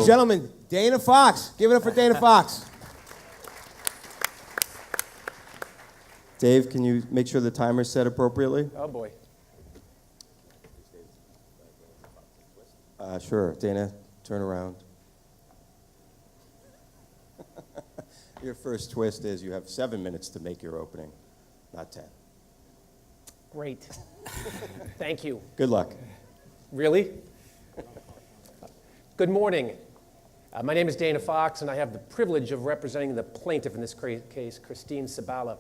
gentlemen, Dana Fox. Give it up for Dana Fox. Dave, can you make sure the timer's set appropriately? Oh, boy. Sure. Dana, turn around. Your first twist is you have 7 minutes to make your opening, not 10. Great. Thank you. Good luck. Really? Good morning. My name is Dana Fox, and I have the privilege of representing the plaintiff in this case, Christine Sabala.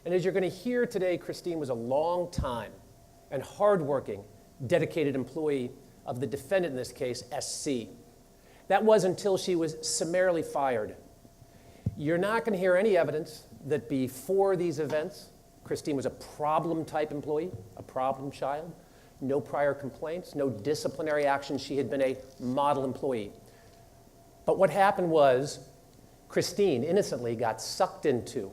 And as you're going to hear today, Christine was a long time and hardworking, dedicated employee of the defendant in this case, SC. That was until she was summarily fired. You're not going to hear any evidence that before these events, Christine was a problem-type employee, a problem child, no prior complaints, no disciplinary action. She had been a model employee. But what happened was Christine innocently got sucked into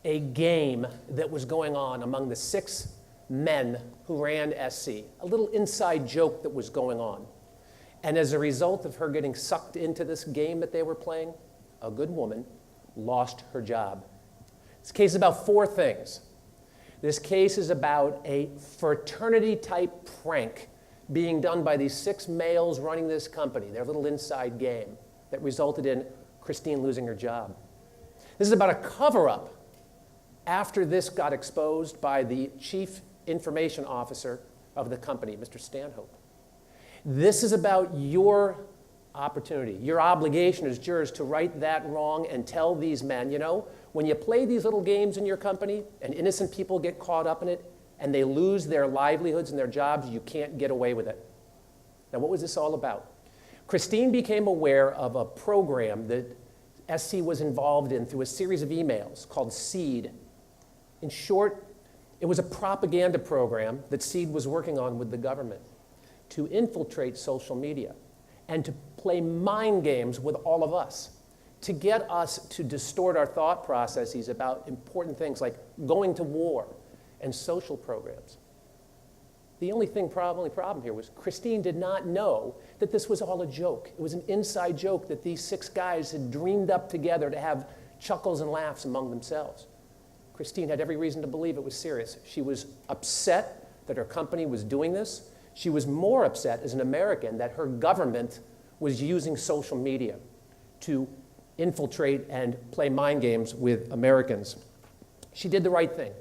a game that was going on among the 6 men who ran SC, a little inside joke that was going on. And as a result of her getting sucked into this game that they were playing, a good woman lost her job. This case is about 4 things. This case is about a fraternity-type prank being done by these 6 males running this company, their little inside game that resulted in Christine losing her job. This is about a cover-up after this got exposed by the chief information officer of the company, Mr. Stanhope. This is about your opportunity, your obligation as jurors to right that wrong and tell these men, you know, when you play these little games in your company and innocent people get caught up in it and they lose their livelihoods and their jobs, you can't get away with it. Now, what was this all about? Christine became aware of a program that SC was involved in through a series of emails called SEED. In short, it was a propaganda program that SEED was working on with the government to infiltrate social media and to play mind games with all of us, to get us to distort our thought processes about important things like going to war and social programs. The only problem here was Christine did not know that this was all a joke. It was an inside joke that these 6 guys had dreamed up together to have chuckles and laughs among themselves. Christine had every reason to believe it was serious. She was upset that her company was doing this. She was more upset as an American that her government was using social media to infiltrate and play mind games with Americans. She did the right thing.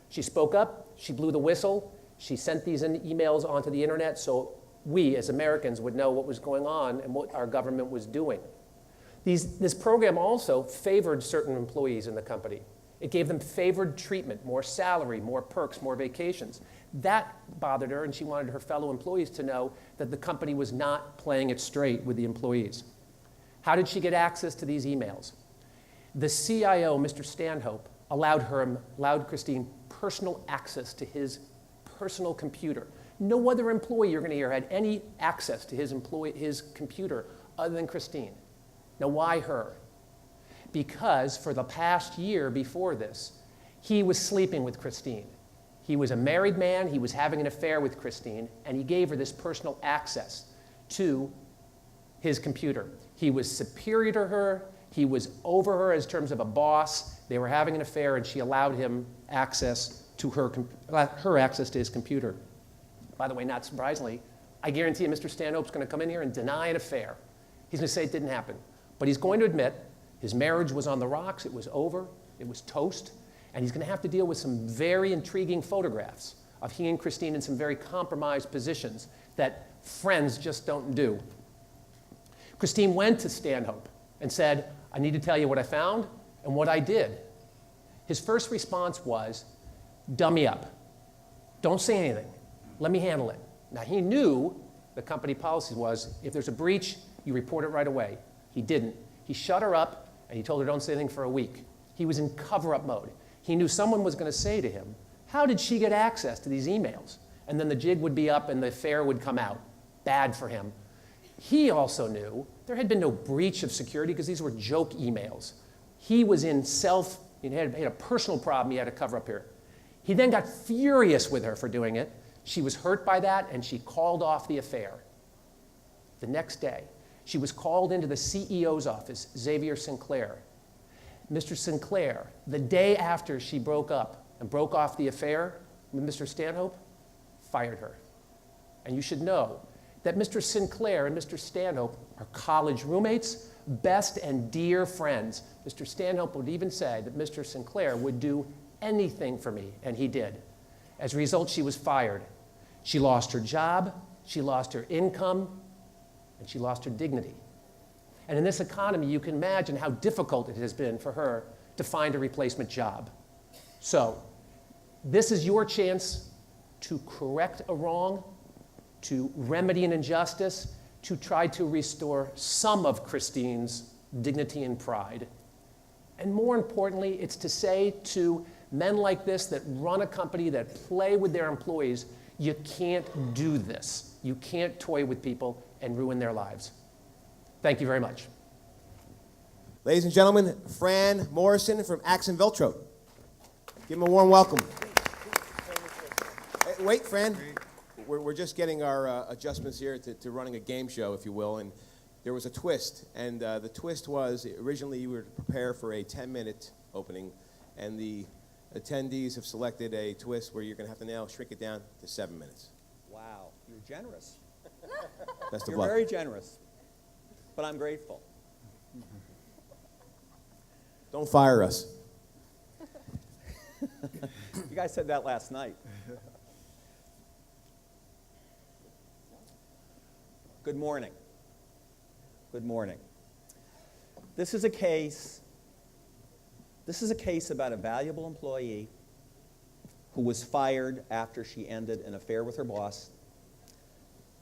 She spoke up, she blew the whistle, she sent these emails onto the internet so we as Americans would know what was going on and what our government was doing. This program also favored certain employees in the company. It gave them favored treatment, more salary, more perks, more vacations. That bothered her, and she wanted her fellow employees to know that the company was not playing it straight with the employees. How did she get access to these emails? The CIO, Mr. Stanhope, allowed Christine personal access to his personal computer. No other employee you're going to hear had any access to his computer other than Christine. Now, why her? Because for the past year before this, he was sleeping with Christine. He was a married man, he was having an affair with Christine, and he gave her this personal access to his computer. He was superior to her, he was over her as terms of a boss, they were having an affair, and she allowed him access to her access to his computer. By the way, not surprisingly, I guarantee you Mr. Stanhope's going to come in here and deny an affair. He's going to say it didn't happen. But he's going to admit his marriage was on the rocks, it was over, it was toast, and he's going to have to deal with some very intriguing photographs of he and Christine in some very compromised positions that friends just don't do. Christine went to Stanhope and said, I need to tell you what I found and what I did. His first response was, dummy up. Don't say anything. Let me handle it. Now, he knew the company policy was, if there's a breach, you report it right away. He didn't. He shut her up, and he told her don't say anything for a week. He was in cover-up mode. He knew someone was going to say to him, how did she get access to these emails? And then the jig would be up and the affair would come out. Bad for him. He also knew there had been no breach of security because these were joke emails. He was in he had a personal problem he had to cover up here. He then got furious with her for doing it. She was hurt by that, and she called off the affair. The next day, She was called into the CEO's office, Xavier Sinclair. Mr. Sinclair, the day after she broke up and broke off the affair with Mr. Stanhope, fired her. And you should know that Mr. Sinclair and Mr. Stanhope are college roommates, best and dear friends. Mr. Stanhope would even say that Mr. Sinclair would do anything for me, and he did. As a result, she was fired. She lost her job, she lost her income, and she lost her dignity. And in this economy, you can imagine how difficult it has been for her to find a replacement job. So, this is your chance to correct a wrong, to remedy an injustice, to try to restore some of Christine's dignity and pride. And more importantly, it's to say to men like this that run a company, that play with their employees, you can't do this. You can't toy with people and ruin their lives. Thank you very much. Ladies and gentlemen, Fran Morrison from Axe and Veltro. Give him a warm welcome. Hey, wait, Fran. We're just getting our adjustments here to running a game show, if you will, and there was a twist. And the twist was, originally you were to prepare for a 10-minute opening, and the attendees have selected a twist where you're going to have to now shrink it down to 7 minutes. Wow, you're generous. Best of You're luck. very generous, but I'm grateful. Don't fire us. You guys said that last night. Good morning. Good morning. This is a case about a valuable employee who was fired after she ended an affair with her boss,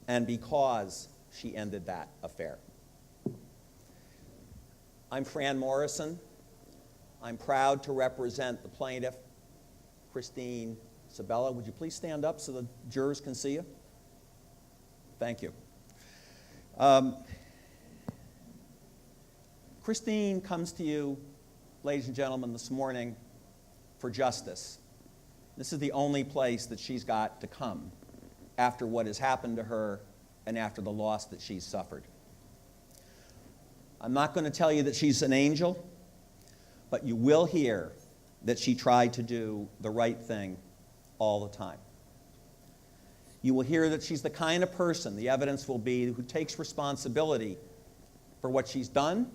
and because she ended that affair. I'm Fran Morrison. I'm proud to represent the plaintiff, Christine Sabella. Would you please stand up so the jurors can see you? Thank you. Christine comes to you, ladies and gentlemen, this morning for justice. This is the only place that she's got to come after what has happened to her and after the loss that she's suffered. I'm not going to tell you that she's an angel, but you will hear that she tried to do the right thing all the time. You will hear that she's the kind of person, the evidence will be, who takes responsibility for what she's done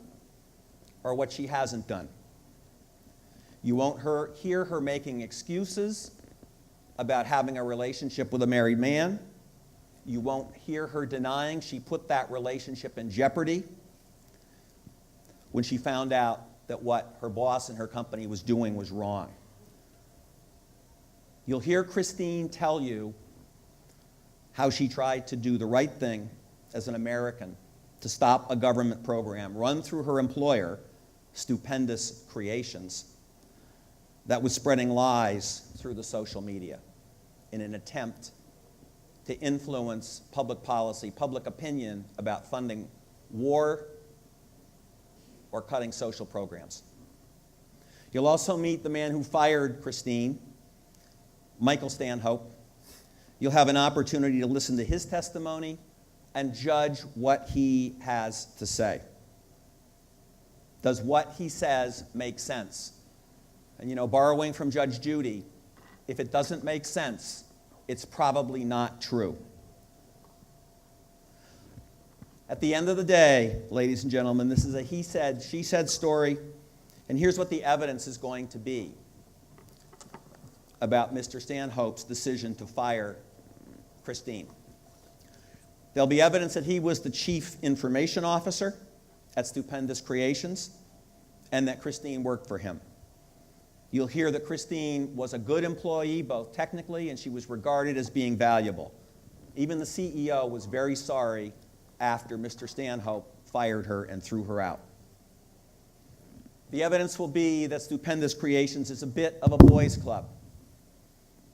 or what she hasn't done. You won't hear her making excuses about having a relationship with a married man. You won't hear her denying she put that relationship in jeopardy when she found out that what her boss and her company was doing was wrong. You'll hear Christine tell you how she tried to do the right thing as an American to stop a government program run through her employer, Stupendous Creations, that was spreading lies through the social media in an attempt to influence public policy, public opinion about funding war or cutting social programs. You'll also meet the man who fired Christine, Michael Stanhope. You'll have an opportunity to listen to his testimony and judge what he has to say. Does what he says make sense? And borrowing from Judge Judy, if it doesn't make sense, it's probably not true. At the end of the day, ladies and gentlemen, this is a he said, she said story, and here's what the evidence is going to be about Mr. Stanhope's decision to fire Christine. There'll be evidence that he was the chief information officer at Stupendous Creations and that Christine worked for him. You'll hear that Christine was a good employee, both technically, and she was regarded as being valuable. Even the CEO was very sorry after Mr. Stanhope fired her and threw her out. The evidence will be that Stupendous Creations is a bit of a boys' club.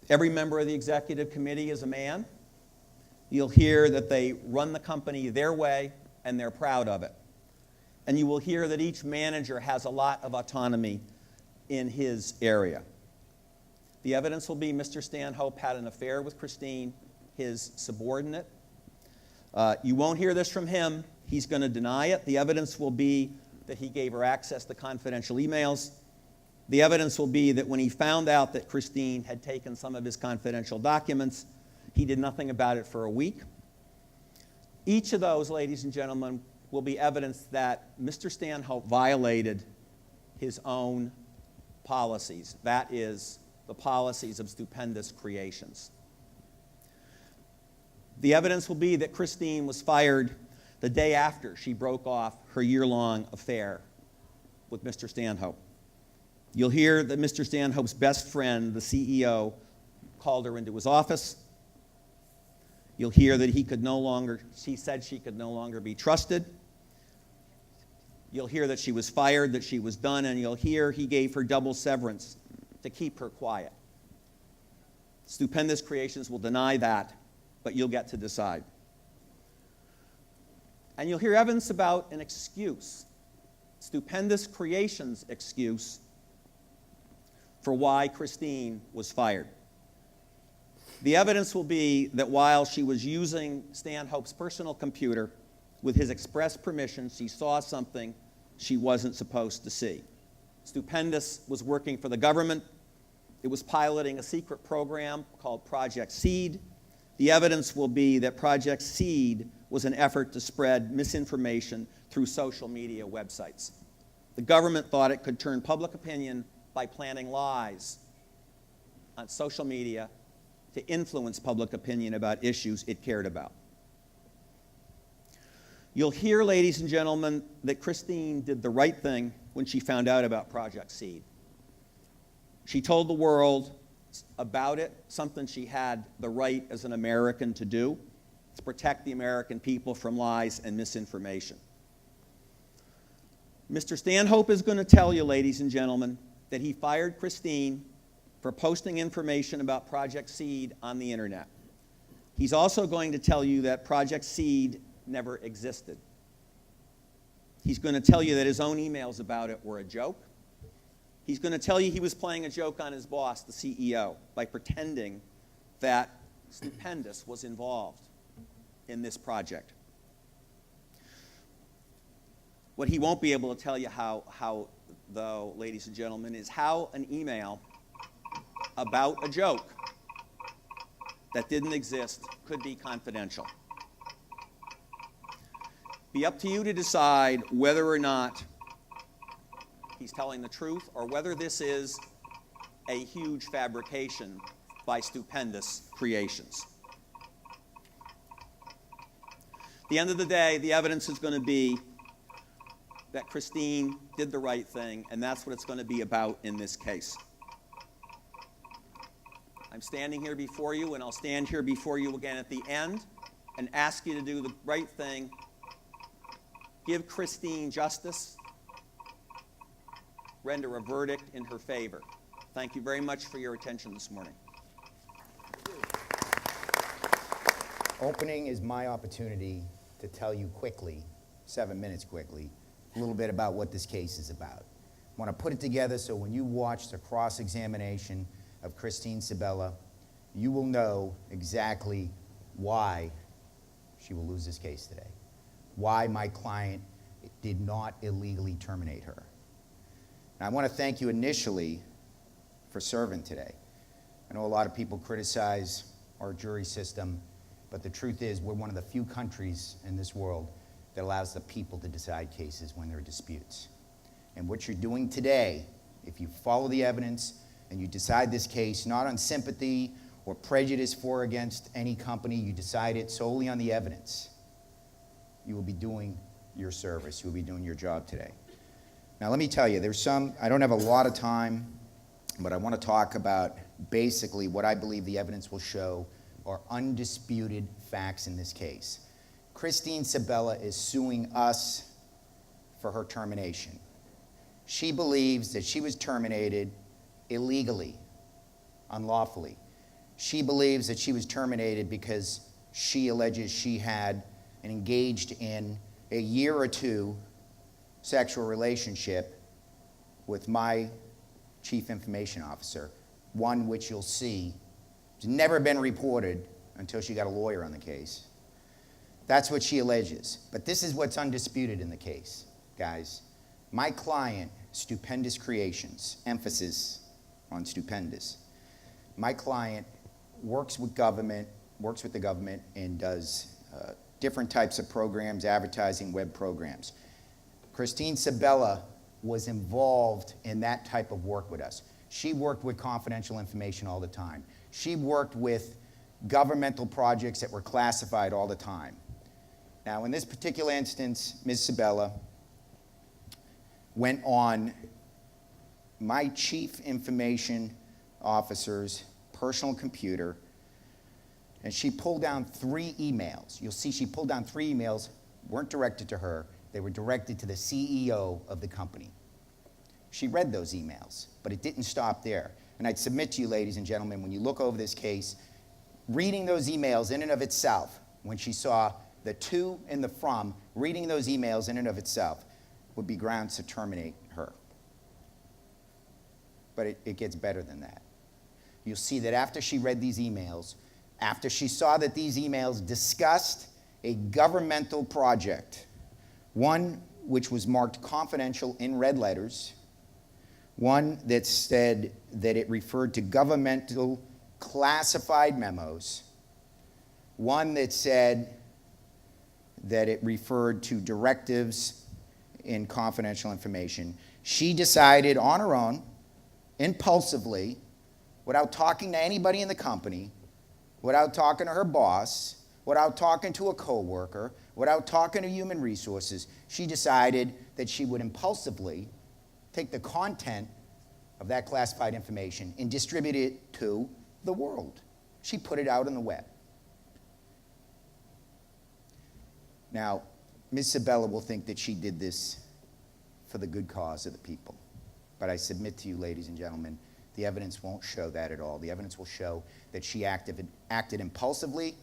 Every member of the executive committee is a man. You'll hear that they run the company their way and they're proud of it. And you will hear that each manager has a lot of autonomy in his area. The evidence will be Mr. Stanhope had an affair with Christine, his subordinate. You won't hear this from him, He's going to deny it. The evidence will be that he gave her access to confidential emails. The evidence will be that when he found out that Christine had taken some of his confidential documents, he did nothing about it for a week. Each of those, ladies and gentlemen, will be evidence that Mr. Stanhope violated his own policies. That is, the policies of Stupendous Creations. The evidence will be that Christine was fired the day after she broke off her year-long affair with Mr. Stanhope. You'll hear that Mr. Stanhope's best friend, the CEO, called her into his office. You'll hear that she said she could no longer be trusted. You'll hear that she was fired, that she was done, and you'll hear he gave her double severance to keep her quiet. Stupendous Creations will deny that, but you'll get to decide. And you'll hear evidence about an excuse, Stupendous Creations' excuse for why Christine was fired. The evidence will be that while she was using Stanhope's personal computer with his express permission, she saw something she wasn't supposed to see. Stupendous was working for the government. It was piloting a secret program called Project Seed. The evidence will be that Project Seed was an effort to spread misinformation through social media websites. The government thought it could turn public opinion by planting lies on social media to influence public opinion about issues it cared about. You'll hear, ladies and gentlemen, that Christine did the right thing when she found out about Project Seed. She told the world about it, something she had the right as an American to do, to protect the American people from lies and misinformation. Mr. Stanhope is going to tell you, ladies and gentlemen, that he fired Christine for posting information about Project Seed on the internet. He's also going to tell you that Project Seed never existed. He's going to tell you that his own emails about it were a joke. He's going to tell you he was playing a joke on his boss, the CEO, by pretending that Stupendous was involved in this project. What he won't be able to tell you how, though, ladies and gentlemen, is how an email about a joke that didn't exist could be confidential. Be up to you to decide whether or not he's telling the truth or whether this is a huge fabrication by Stupendous Creations. At the end of the day, the evidence is going to be that Christine did the right thing, and that's what it's going to be about in this case. I'm standing here before you, and I'll stand here before you again at the end and ask you to do the right thing. Give Christine justice. Render a verdict in her favor. Thank you very much for your attention this morning. Opening is my opportunity to tell you quickly, 7 minutes quickly, a little bit about what this case is about. I want to put it together so when you watch the cross-examination of Christine Sabella, you will know exactly why she will lose this case today, why my client did not illegally terminate her. And I want to thank you initially for serving today. I know a lot of people criticize our jury system, but the truth is we're one of the few countries in this world that allows the people to decide cases when there are disputes. And what you're doing today, if you follow the evidence and you decide this case not on sympathy or prejudice for or against any company, you decide it solely on the evidence, you will be doing your service, you will be doing your job today. Now let me tell you, I don't have a lot of time, but I want to talk about basically what I believe the evidence will show are undisputed facts in this case. Christine Sabella is suing us for her termination. She believes that she was terminated illegally, unlawfully. She believes that she was terminated because she alleges she had and engaged in a year or two sexual relationship with my chief information officer, one which you'll see has never been reported until she got a lawyer on the case. That's what she alleges. But this is what's undisputed in the case, guys. My client, Stupendous Creations, emphasis on stupendous. My client works with the government and does different types of programs, advertising, web programs. Christine Sabella was involved in that type of work with us. She worked with confidential information all the time. She worked with governmental projects that were classified all the time. Now, in this particular instance, Ms. Sabella went on my chief information officer's personal computer, and she pulled down 3 emails. You'll see she pulled down 3 emails, weren't directed to her. They were directed to the CEO of the company. She read those emails, but it didn't stop there. And I'd submit to you, ladies and gentlemen, when you look over this case, reading those emails in and of itself, when she saw the to and the from, reading those emails in and of itself would be grounds to terminate her. But it gets better than that. You'll see that after she read these emails, after she saw that these emails discussed a governmental project, one which was marked confidential in red letters, one that said that it referred to governmental classified memos, one that said that it referred to directives in confidential information, she decided on her own, impulsively, without talking to anybody in the company, without talking to her boss, without talking to a coworker, without talking to human resources, she decided that she would impulsively take the content of that classified information and distribute it to the world. She put it out on the web. Now, Ms. Sabella will think that she did this for the good cause of the people. But I submit to you, ladies and gentlemen, the evidence won't show that at all. The evidence will show that she acted impulsively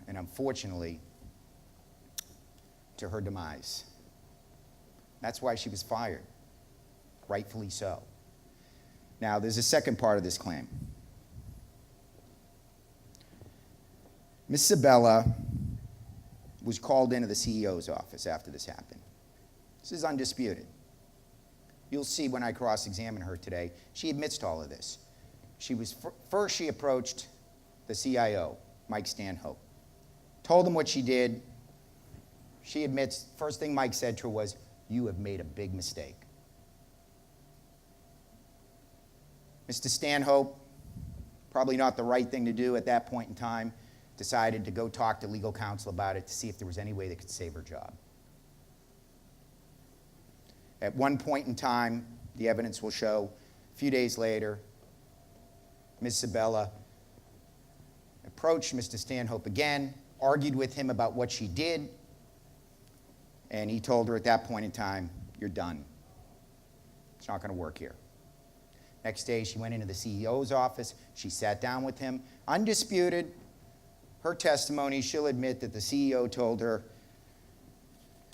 and, unfortunately, to her demise. That's why she was fired, rightfully so. Now, there's a second part of this claim. Ms. Sabella was called into the CEO's office after this happened. This is undisputed. You'll see when I cross-examine her today, she admits to all of this. First she approached the CIO, Mike Stanhope, told him what she did. She admits, first thing Mike said to her was, "You have made a big mistake." Mr. Stanhope, probably not the right thing to do at that point in time, decided to go talk to legal counsel about it to see if there was any way that could save her job. At one point in time, the evidence will show, a few days later, Ms. Sabella approached Mr. Stanhope again, argued with him about what she did, and he told her at that point in time, "You're done. It's not going to work here." Next day, she went into the CEO's office. She sat down with him. Undisputed, her testimony, she'll admit that the CEO told her,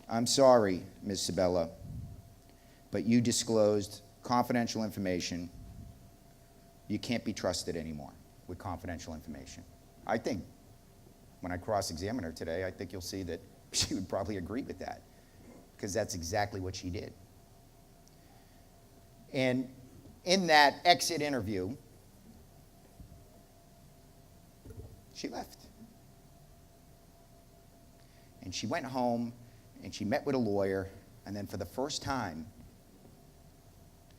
"I'm sorry, Ms. Sabella, but you disclosed confidential information. You can't be trusted anymore with confidential information." I think when I cross-examine her today, I think you'll see that she would probably agree with that, because that's exactly what she did. And in that exit interview, she left. And she went home and she met with a lawyer, and then for the first time,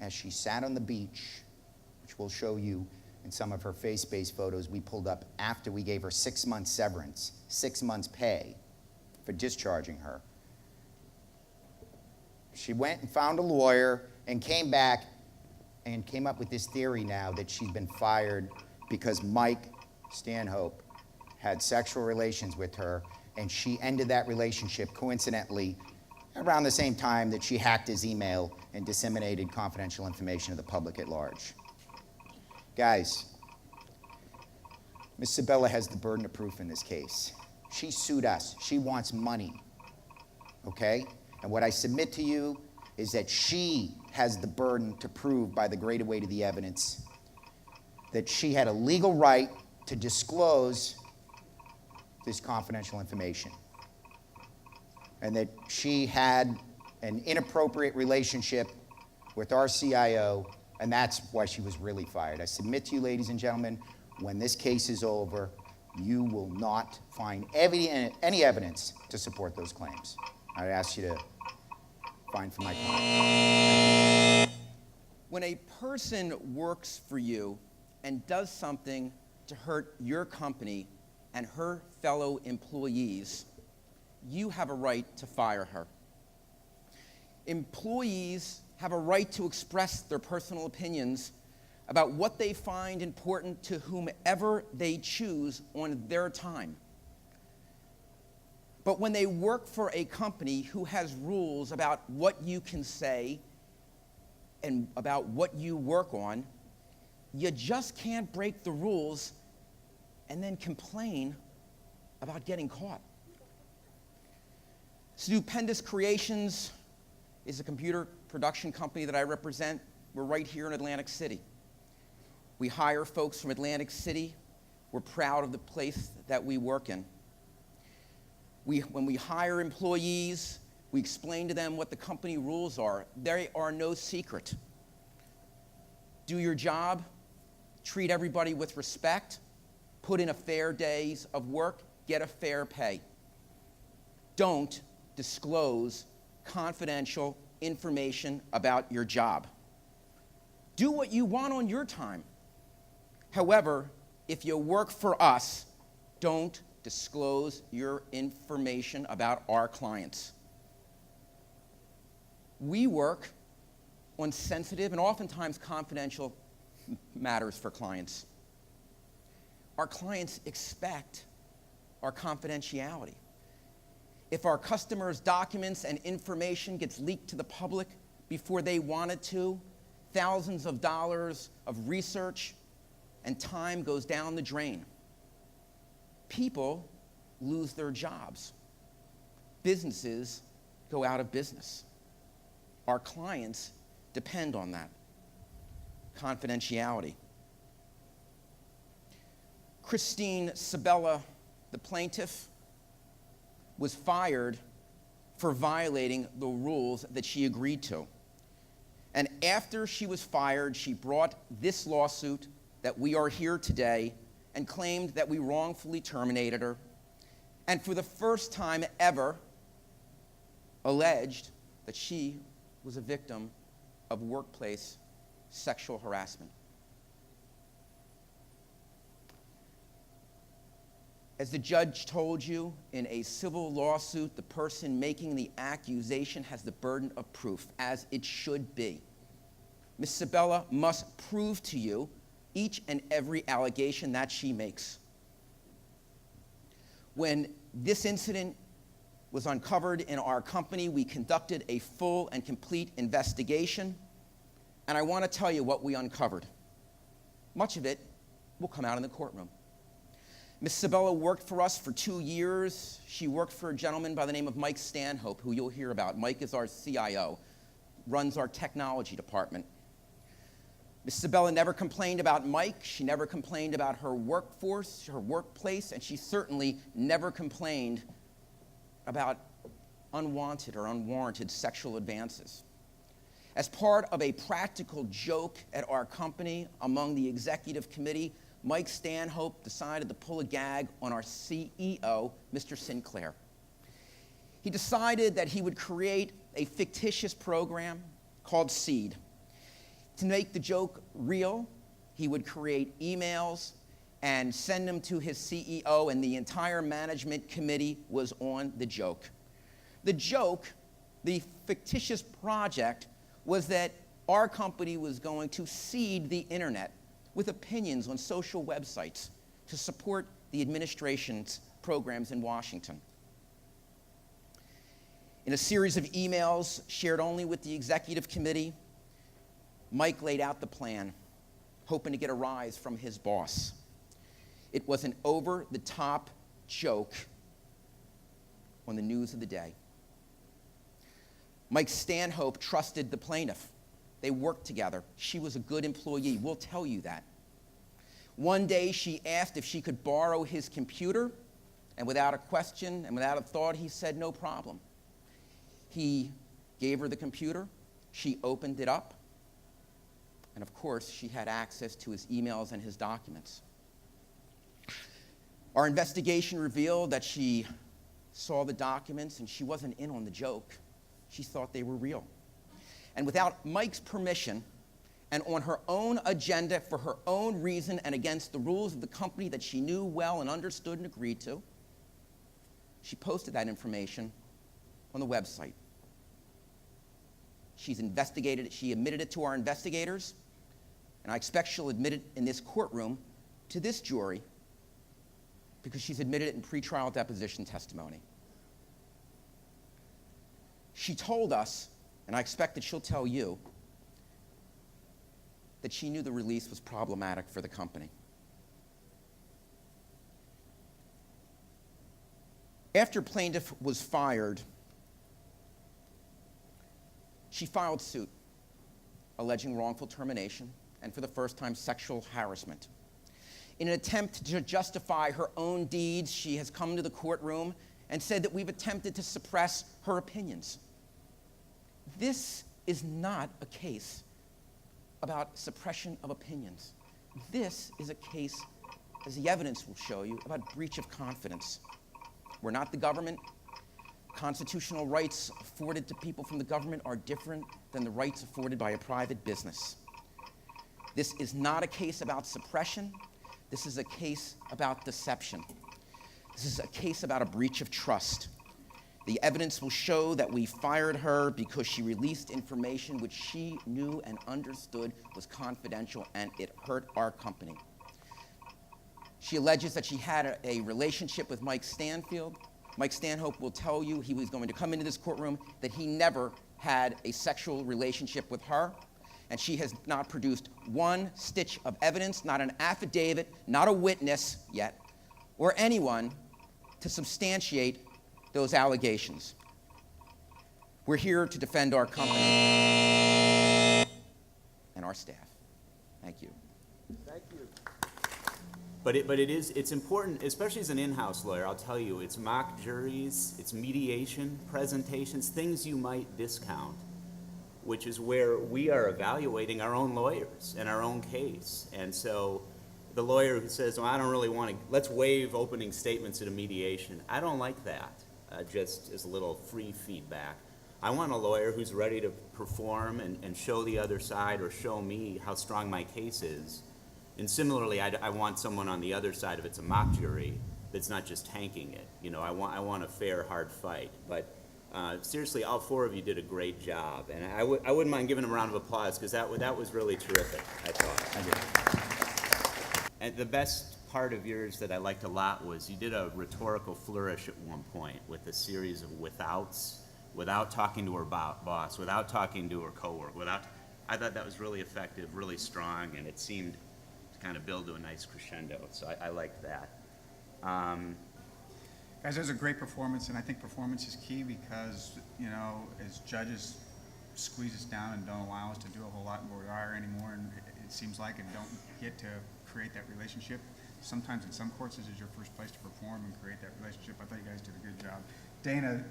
as she sat on the beach, which we'll show you in some of her face-based photos we pulled up after we gave her 6 months severance, 6 months pay for discharging her. She went and found a lawyer and came back and came up with this theory now that she's been fired because Mike Stanhope had sexual relations with her, and she ended that relationship coincidentally around the same time that she hacked his email and disseminated confidential information to the public at large. Guys, Ms. Sabella has the burden of proof in this case. She sued us. She wants money, okay? And what I submit to you is that she has the burden to prove by the greater weight of the evidence that she had a legal right to disclose this confidential information, and that she had an inappropriate relationship with our CIO, and that's why she was really fired. I submit to you, ladies and gentlemen, when this case is over, you will not find any evidence to support those claims. I ask you to find for my client. When a person works for you and does something to hurt your company and her fellow employees, you have a right to fire her. Employees have a right to express their personal opinions about what they find important to whomever they choose on their time. But when they work for a company who has rules about what you can say and about what you work on, you just can't break the rules and then complain about getting caught. Stupendous Creations is a computer production company that I represent. We're right here in Atlantic City. We hire folks from Atlantic City. We're proud of the place that we work in. When we hire employees, we explain to them what the company rules are. They are no secret. Do your job, treat everybody with respect, put in a fair days of work, get a fair pay. Don't disclose confidential information about your job. Do what you want on your time. However, if you work for us, don't disclose your information about our clients. We work on sensitive and oftentimes confidential matters for clients. Our clients expect our confidentiality. If our customers' documents and information gets leaked to the public before they wanted to, thousands of dollars of research and time goes down the drain. People lose their jobs. Businesses go out of business. Our clients depend on that confidentiality. Christine Sabella, the plaintiff, was fired for violating the rules that she agreed to. And after she was fired, she brought this lawsuit that we are here today and claimed that we wrongfully terminated her, and for the first time ever alleged that she was a victim of workplace sexual harassment. As the judge told you, in a civil lawsuit, the person making the accusation has the burden of proof, as it should be. Ms. Sabella must prove to you each and every allegation that she makes. When this incident was uncovered in our company, we conducted a full and complete investigation, and I want to tell you what we uncovered. Much of it will come out in the courtroom. Ms. Sabella worked for us for 2 years. She worked for a gentleman by the name of Mike Stanhope, who you'll hear about. Mike is our CIO, runs our technology department. Ms. Sabella never complained about Mike. She never complained about her workforce, her workplace, and she certainly never complained about unwanted or unwarranted sexual advances. As part of a practical joke at our company among the executive committee, Mike Stanhope decided to pull a gag on our CEO, Mr. Sinclair. He decided that he would create a fictitious program called Seed. To make the joke real, he would create emails and send them to his CEO, and the entire management committee was on the joke. The joke, the fictitious project, was that our company was going to seed the internet with opinions on social websites to support the administration's programs in Washington. In a series of emails shared only with the executive committee, Mike laid out the plan, hoping to get a rise from his boss. It was an over-the-top joke on the news of the day. Mike Stanhope trusted the plaintiff. They worked together. She was a good employee. We'll tell you that. One day she asked if she could borrow his computer And without a question and without a thought, he said, no problem. He gave her the computer. She opened it up. And of course, she had access to his emails and his documents. Our investigation revealed that she saw the documents and she wasn't in on the joke. She thought they were real. And without Mike's permission, and on her own agenda for her own reason and against the rules of the company that she knew well and understood and agreed to, she posted that information on the website. She's investigated it. She admitted it to our investigators, and I expect she'll admit it in this courtroom to this jury because she's admitted it in pretrial deposition testimony. She told us, and I expect that she'll tell you, that she knew the release was problematic for the company. After plaintiff was fired, she filed suit alleging wrongful termination and for the first time sexual harassment. In an attempt to justify her own deeds, she has come to the courtroom and said that we've attempted to suppress her opinions. This is not a case about suppression of opinions. This is a case, as the evidence will show you, about breach of confidence. We're not the government. Constitutional rights afforded to people from the government are different than the rights afforded by a private business. This is not a case about suppression. This is a case about deception. This is a case about a breach of trust. The evidence will show that we fired her because she released information which she knew and understood was confidential, and it hurt our company. She alleges that she had a relationship with Mike Stanfield. Mike Stanhope will tell you he was going to come into this courtroom that he never had a sexual relationship with her, and she has not produced one stitch of evidence, not an affidavit, not a witness yet, or anyone to substantiate those allegations. We're here to defend our company and our staff. Thank you. Thank you. But it's important, especially as an in-house lawyer, I'll tell you, it's mock juries, it's mediation, presentations, things you might discount, which is where we are evaluating our own lawyers and our own case. And so the lawyer who says, well, I don't really want to, let's waive opening statements at a mediation, I don't like that, just as a little free feedback. I want a lawyer who's ready to perform and show the other side or show me how strong my case is. And similarly, I want someone on the other side, if it's a mock jury, that's not just tanking it. You know, I want a fair, hard fight. But seriously, all four of you did a great job. And I wouldn't mind giving them a round of applause, because that was really terrific, I thought. And the best part of yours that I liked a lot was you did a rhetorical flourish at one point with a series of withouts, without talking to her boss, without talking to her coworker, I thought that was really effective, really strong, and it seemed kind of build to a nice crescendo, so I liked that. Guys, it was a great performance, and I think performance is key because, you know, as judges squeeze us down and don't allow us to do a whole lot more anymore, and it seems like, and don't get to create that relationship. Sometimes in some courts, this is your first place to perform and create that relationship. I thought you guys did a good job. Dana,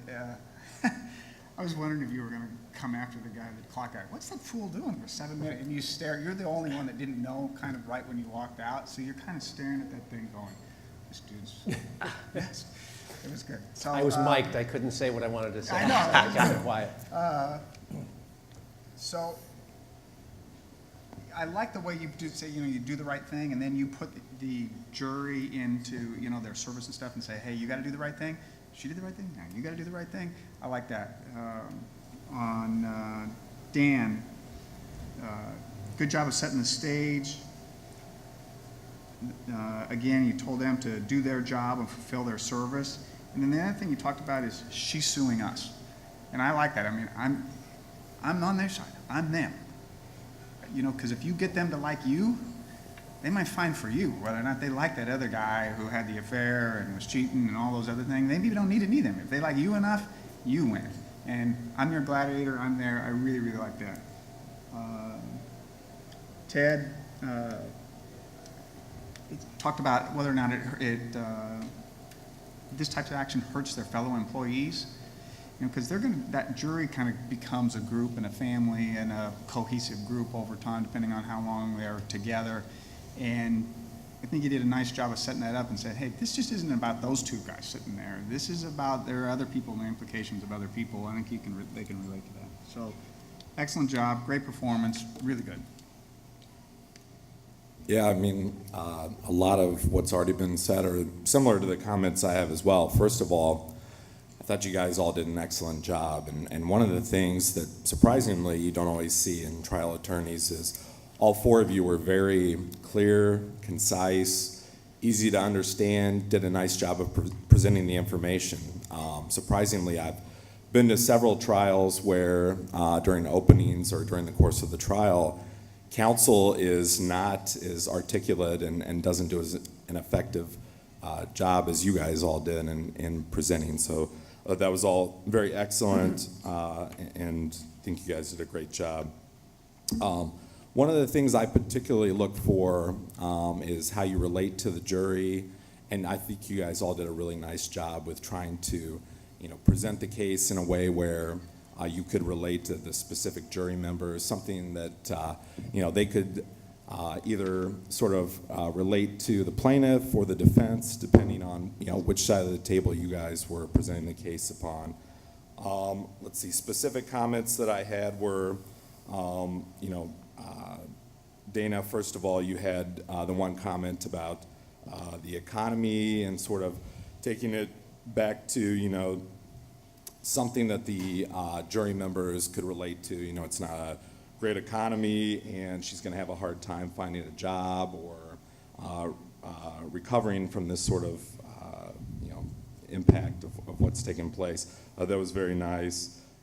I was wondering if you were going to come after the guy, the clock guy. What's that fool doing for 7 minutes? And you stare. You're the only one that didn't know kind of right when you walked out. So you're kind of staring at that thing going, this dude's, yes. It was good. So, I was mic'd. I couldn't say what I wanted to say. I know. I kept it quiet. So I like the way you do say, you know, you do the right thing, and then you put the jury into, you know, their service and stuff and say, hey, you got to do the right thing. She did the right thing. Now you got to do the right thing. I like that. Dan, good job of setting the stage. Again, you told them to do their job and fulfill their service. And then the other thing you talked about is she's suing us. And I like that. I mean, I'm on their side. I'm them. You know, because if you get them to like you, they might find for you whether or not they like that other guy who had the affair and was cheating and all those other things. They maybe don't need to need them. If they like you enough, you win. And I'm your gladiator. I'm there. I really, really like that. Ted talked about whether or not this type of action hurts their fellow employees, because that jury kind of becomes a group and a family and a cohesive group over time, depending on how long they're together. And I think you did a nice job of setting that up and said, hey, this just isn't about those two guys sitting there. This is about, there are other people and the implications of other people. I think they can relate to that. So, excellent job, great performance, really good. Yeah, I mean, a lot of what's already been said are similar to the comments I have as well. First of all, I thought you guys all did an excellent job. And one of the things that surprisingly you don't always see in trial attorneys is all four of you were very clear, concise, easy to understand, did a nice job of presenting the information. Surprisingly, I've been to several trials where during openings or during the course of the trial, counsel is not as articulate and doesn't do as an effective job as you guys all did in presenting. So that was all very excellent, and I think you guys did a great job. One of the things I particularly look for is how you relate to the jury, and I think you guys all did a really nice job with trying to, present the case in a way where you could relate to the specific jury members, something that they could either sort of relate to the plaintiff or the defense, depending on which side of the table you guys were presenting the case upon. Let's see, specific comments that I had were, Dana, first of all, you had the one comment about the economy and sort of taking it back to, something that the jury members could relate to. It's not a great economy and she's going to have a hard time finding a job or recovering from this sort of, impact of what's taking place. That was very nice.